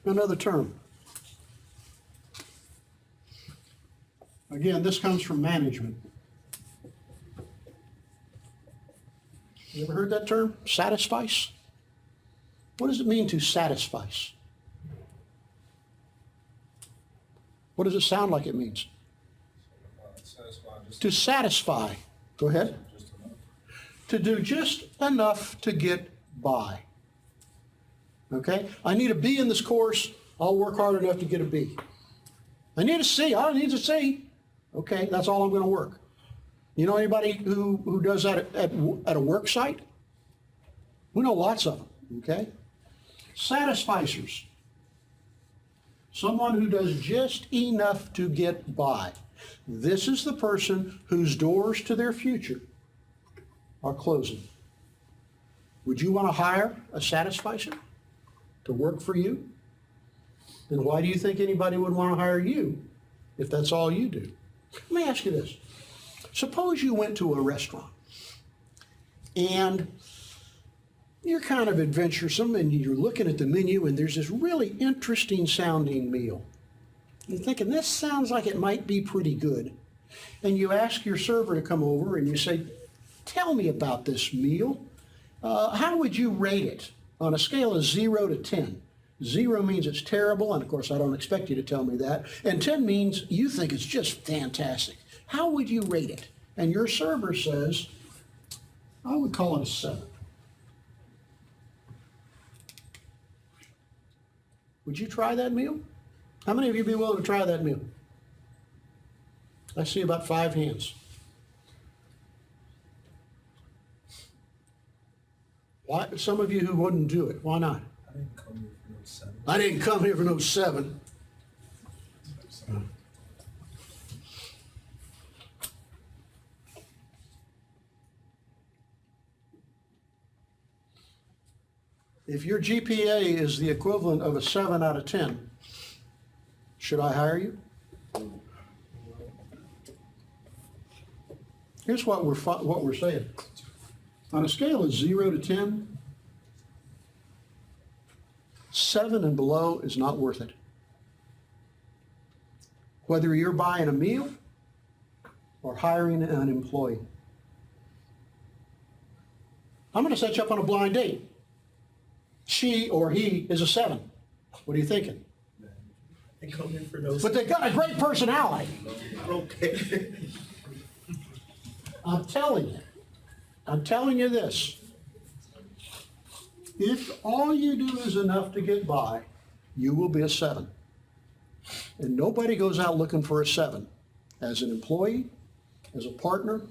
another term. Again, this comes from management. You ever heard that term? Satisfice? What does it mean to satisfice? What does it sound like it means? To satisfy. Go ahead. To do just enough to get by. Okay? I need a B in this course. I'll work hard enough to get a B. I need a C. I need a C. Okay, that's all I'm going to work. You know anybody who does that at a work site? We know lots of them, okay? Satisficers. Someone who does just enough to get by. This is the person whose doors to their future are closing. Would you want to hire a satisficer to work for you? Then why do you think anybody would want to hire you if that's all you do? Let me ask you this. Suppose you went to a restaurant and you're kind of adventuresome and you're looking at the menu and there's this really interesting sounding meal. You're thinking, this sounds like it might be pretty good. And you ask your server to come over and you say, tell me about this meal. How would you rate it on a scale of 0 to 10? 0 means it's terrible, and of course I don't expect you to tell me that. And 10 means you think it's just fantastic. How would you rate it? And your server says, I would call it a 7. Would you try that meal? How many of you would be willing to try that meal? I see about 5 hands. Why? Some of you who wouldn't do it. Why not? I didn't come here for no 7. If your GPA is the equivalent of a 7 out of 10, should I hire you? Here's what we're saying. On a scale of 0 to 10, 7 and below is not worth it. Whether you're buying a meal or hiring an employee. I'm going to set you up on a blind date. She or he is a 7. What are you thinking? They come in for those. But they got a great personality. Okay. I'm telling you this. If all you do is enough to get by, you will be a 7. And nobody goes out looking for a 7 as an employee, as a partner,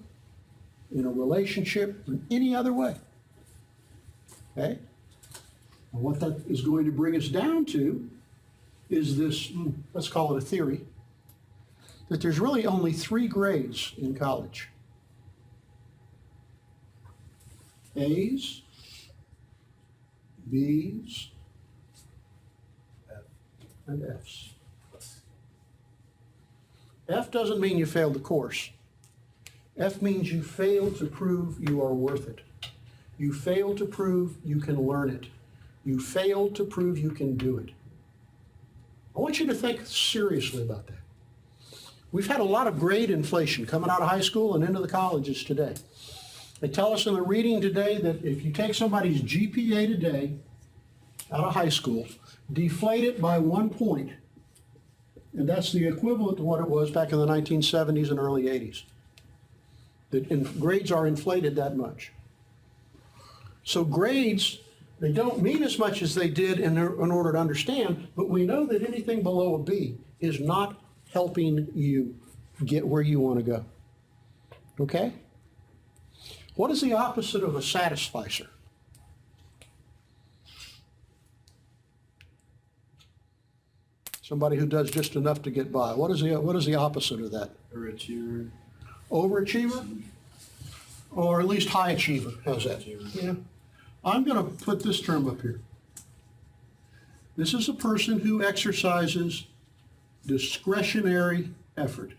in a relationship, in any other way. Okay? And what that is going to bring us down to is this, let's call it a theory, that there's really only 3 grades in college. A's, B's, and F's. F doesn't mean you failed the course. F means you failed to prove you are worth it. You failed to prove you can learn it. You failed to prove you can do it. I want you to think seriously about that. We've had a lot of grade inflation coming out of high school and into the colleges today. They tell us in the reading today that if you take somebody's GPA today out of high school, deflate it by 1 point, and that's the equivalent to what it was back in the 1970s and early 80s. That grades are inflated that much. So grades, they don't mean as much as they did in order to understand, but we know that anything below a B is not helping you get where you want to go. Okay? What is the opposite of a satisficer? Somebody who does just enough to get by. What is the opposite of that? Overachiever. Overachiever? Or at least high achiever. How's that? Yeah. I'm going to put this term up here. This is a person who exercises discretionary effort.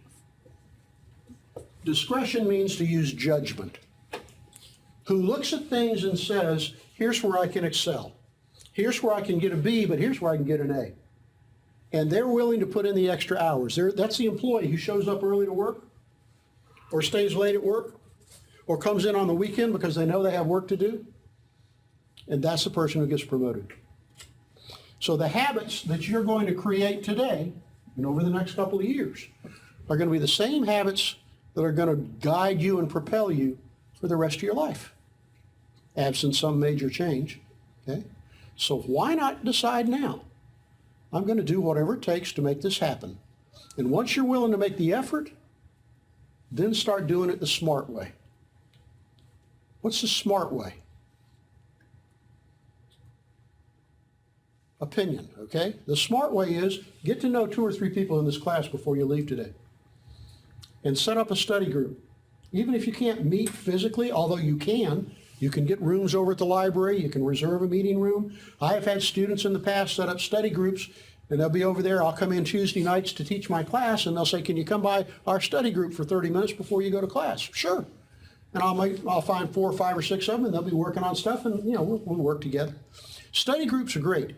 Discretion means to use judgment. Who looks at things and says, here's where I can excel. Here's where I can get a B, but here's where I can get an A. and they're willing to put in the extra hours. That's the employee who shows up early to work, or stays late at work, or comes in on the weekend because they know they have work to do. And that's the person who gets promoted. So the habits that you're going to create today and over the next couple of years are going to be the same habits that are going to guide you and propel you for the rest of your life, absent some major change. Okay? So why not decide now? I'm going to do whatever it takes to make this happen. And once you're willing to make the effort, then start doing it the smart way. What's the smart way? Opinion, okay? The smart way is get to know 2 or 3 people in this class before you leave today. And set up a study group. Even if you can't meet physically, although you can get rooms over at the library, you can reserve a meeting room. I have had students in the past set up study groups, and they'll be over there. I'll come in Tuesday nights to teach my class, and they'll say, can you come by our study group for 30 minutes before you go to class? Sure. And I'll find 4 or 5 or 6 of them, and they'll be working on stuff, and we'll work together. Study groups are great.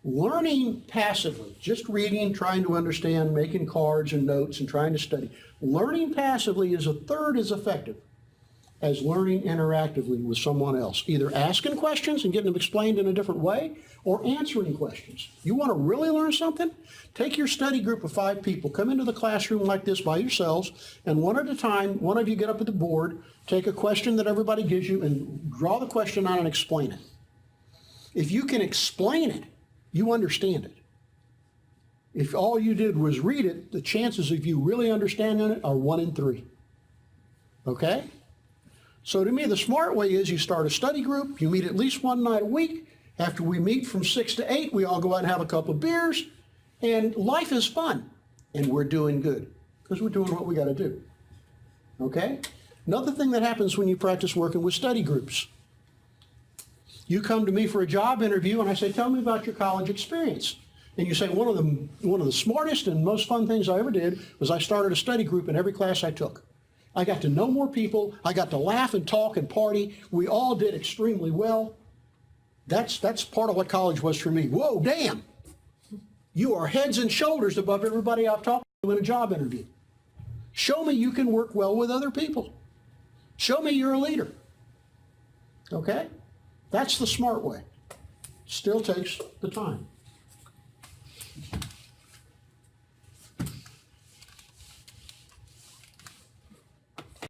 Learning passively, just reading, trying to understand, making cards and notes and trying to study. Learning passively is a third as effective as learning interactively with someone else. Either asking questions and getting them explained in a different way or answering questions. You want to really learn something? Take your study group of 5 people, come into the classroom like this by yourselves, and one at a time, one of you get up at the board, take a question that everybody gives you and draw the question out and explain it. If you can explain it, you understand it. If all you did was read it, the chances of you really understanding it are 1 in 3. Okay? So to me, the smart way is you start a study group, you meet at least one night a week. After we meet from 6 to 8, we all go out and have a couple of beers, and life is fun, and we're doing good because we're doing what we got to do. Okay? Another thing that happens when you practice working with study groups. You come to me for a job interview, and I say, tell me about your college experience. And you say, one of the smartest and most fun things I ever did was I started a study group in every class I took. I got to know more people. I got to laugh and talk and party. We all did extremely well. That's part of what college was for me. Whoa, damn. You are heads and shoulders above everybody I've talked to in a job interview. Show me you can work well with other people. Show me you're a leader. Okay? That's the smart way. Still takes the time.